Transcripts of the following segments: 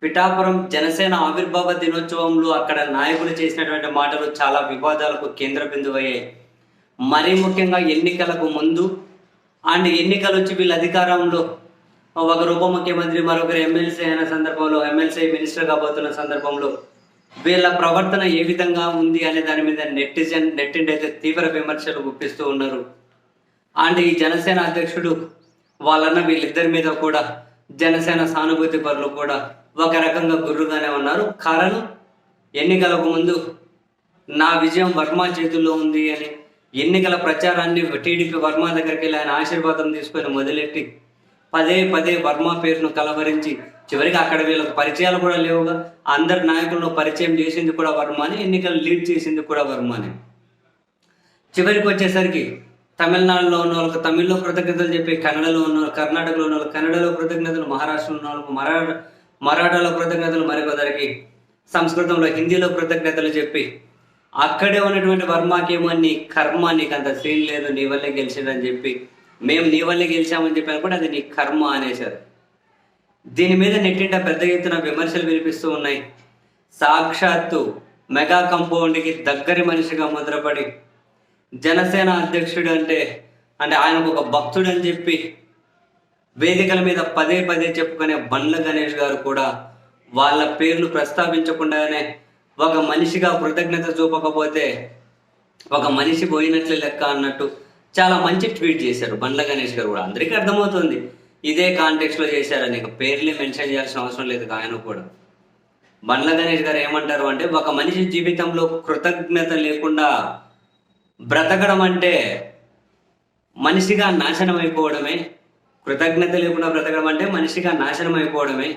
పిఠాపురం జనసేన ఆవిర్భావ దినోత్సవంలో అక్కడ నాయకులు చేసినటువంటి మాటలు చాలా వివాదాలకు కేంద్ర బిందువయ్యాయి. మరీ ముఖ్యంగా ఎన్నికలకు ముందు అండ్ ఎన్నికలు వచ్చి వీళ్ళ అధికారంలో ఒకరు ఉప ముఖ్యమంత్రి, మరొకరు ఎమ్మెల్సీ అయిన సందర్భంలో, ఎమ్మెల్సీ మినిస్టర్ కాబోతున్న సందర్భంలో వీళ్ళ ప్రవర్తన ఏ విధంగా ఉంది అనే దాని మీద నెట్టింటి అయితే తీవ్ర విమర్శలు గుప్పిస్తూ ఉన్నారు. అండ్ ఈ జనసేన అధ్యక్షుడు వాళ్ళన్న వీళ్ళిద్దరి మీద కూడా జనసేన సానుభూతి పరులు కూడా ఒక రకంగా గుర్రుగానే ఉన్నారు. కారణం, ఎన్నికలకు ముందు నా విజయం వర్మ చేతుల్లో ఉంది అని ఎన్నికల ప్రచారాన్ని టీడీపీ వర్మ దగ్గరికి వెళ్ళి ఆయన ఆశీర్వాదం తీసుకొని మొదలెట్టి పదే పదే వర్మ పేరును కలవరించి చివరికి అక్కడ వీళ్ళకి పరిచయాలు కూడా లేవుగా. అందరి నాయకులను పరిచయం చేసింది కూడా వర్మని, ఎన్నికలు లీడ్ చేసింది కూడా వర్మని. చివరికి వచ్చేసరికి తమిళనాడులో ఉన్న వాళ్ళకి తమిళ్లో కృతజ్ఞతలు చెప్పి, కన్నడలో ఉన్న కర్ణాటకలో ఉన్న వాళ్ళకి కన్నడలో కృతజ్ఞతలు, మహారాష్ట్రలో ఉన్న వాళ్ళకి మరాఠాలో కృతజ్ఞతలు, మరికొందరికి సంస్కృతంలో హిందీలో కృతజ్ఞతలు చెప్పి అక్కడే ఉన్నటువంటి వర్మకేమో నీ కర్మ, నీకు అంత సీన్ లేదు, నీ వల్లే గెలిచిందని చెప్పి, మేము నీ వల్లే గెలిచామని చెప్పాను కూడా అది నీ కర్మ అనేశారు. దీని మీద నెట్టింట పెద్ద ఎత్తున విమర్శలు వినిపిస్తూ ఉన్నాయి. సాక్షాత్తు మెగా కంపౌండ్కి దగ్గరి మనిషిగా ముద్రపడి జనసేన అధ్యక్షుడు అంటే ఆయనకు ఒక భక్తుడు అని చెప్పి వేదికల మీద పదే పదే చెప్పుకునే బండ్ల గణేష్ గారు కూడా వాళ్ళ పేర్లు ప్రస్తావించకుండానే ఒక మనిషిగా కృతజ్ఞత చూపకపోతే ఒక మనిషి పోయినట్లే లెక్క అన్నట్టు చాలా మంచి ట్వీట్ చేశారు బండ్ల గణేష్ గారు కూడా. అందరికీ అర్థమవుతుంది ఇదే కాంటెక్స్లో చేశారని, పేర్లే మెన్షన్ చేయాల్సిన అవసరం లేదు. ఆయన కూడా బండ్ల గణేష్ గారు ఏమంటారు అంటే, ఒక మనిషి జీవితంలో కృతజ్ఞత లేకుండా బ్రతకడం అంటే మనిషిగా నాశనం అయిపోవడమే. కృతజ్ఞత లేకుండా బ్రతకడం అంటే మనిషిగా నాశనం అయిపోవడమే.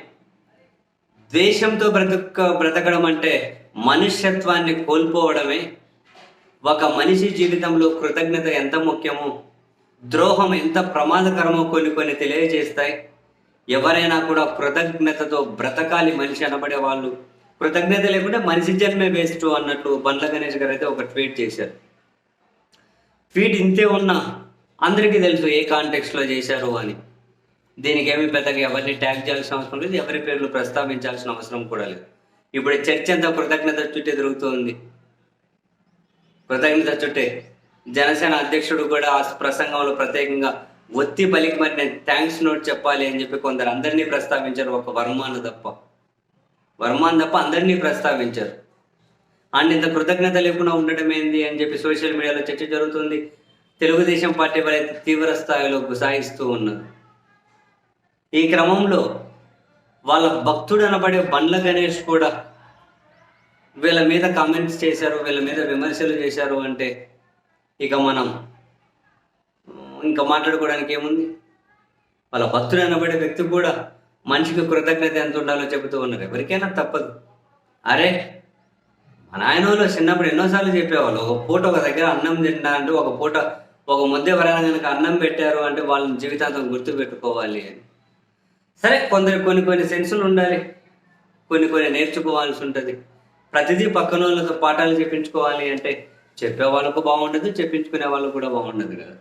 ద్వేషంతో బ్రతకడం అంటే మనుష్యత్వాన్ని కోల్పోవడమే. ఒక మనిషి జీవితంలో కృతజ్ఞత ఎంత ముఖ్యమో, ద్రోహం ఎంత ప్రమాదకరమో కొన్ని తెలియజేస్తాయి. ఎవరైనా కూడా కృతజ్ఞతతో బ్రతకాలి మనిషి అనబడే వాళ్ళు. కృతజ్ఞత లేకుంటే మనిషి జన్మే వేస్ట్ అన్నట్టు బండ్ల గణేష్ గారు అయితే ఒక ట్వీట్ చేశారు. ట్వీట్ ఇంతే ఉన్నా అందరికీ తెలుసు ఏ కాంటెక్స్లో చేశారు అని. దీనికి ఏమి పెద్దగా ఎవరిని ట్యాగ్ చేయాల్సిన అవసరం లేదు, ఎవరి పేర్లు ప్రస్తావించాల్సిన అవసరం కూడా లేదు. ఇప్పుడు చర్చ అంతా కృతజ్ఞత చుట్టే తిరుగుతుంది. కృతజ్ఞత చుట్టే జనసేన అధ్యక్షుడు కూడా ఆ ప్రసంగంలో ప్రత్యేకంగా ఒత్తి పలికి మరి నేను థ్యాంక్స్ నోట్ చెప్పాలి అని చెప్పి కొందరు అందరినీ ప్రస్తావించారు. ఒక వర్మాను తప్ప అందరినీ ప్రస్తావించారు. అండ్ ఇంత కృతజ్ఞత లేకుండా ఉండడం ఏంది అని చెప్పి సోషల్ మీడియాలో చర్చ జరుగుతుంది. తెలుగుదేశం పార్టీ వారైతే తీవ్ర స్థాయిలో గుసాయిస్తూ ఉన్నారు. ఈ క్రమంలో వాళ్ళ భక్తుడు అనబడే బండ్ల గణేష్ కూడా వీళ్ళ మీద కామెంట్స్ చేశారు, వీళ్ళ మీద విమర్శలు చేశారు అంటే ఇక మనం ఇంకా మాట్లాడుకోవడానికి ఏముంది. వాళ్ళ భక్తుడు అనబడే వ్యక్తి కూడా మనిషికి కృతజ్ఞత ఎంత ఉండాలో చెబుతూ ఉన్నారు. ఎవరికైనా తప్పదు. అరే మన ఆయనలో చిన్నప్పుడు ఎన్నోసార్లు చెప్పేవాళ్ళు, ఒక పూట ఒక దగ్గర అన్నం తింటా అంటే ఒక ముద్ద ఎవరైనా కనుక అన్నం పెట్టారు అంటే వాళ్ళని జీవితాంతం గుర్తు పెట్టుకోవాలి అని. సరే, కొన్ని సెన్సులు ఉండాలి, కొన్ని నేర్చుకోవాల్సి ఉంటుంది. ప్రతిదీ పక్కన వాళ్ళతో పాఠాలు చెప్పించుకోవాలి అంటే చెప్పే వాళ్ళకు బాగుండదు, చెప్పించుకునే వాళ్ళకు కూడా బాగుండదు కదా.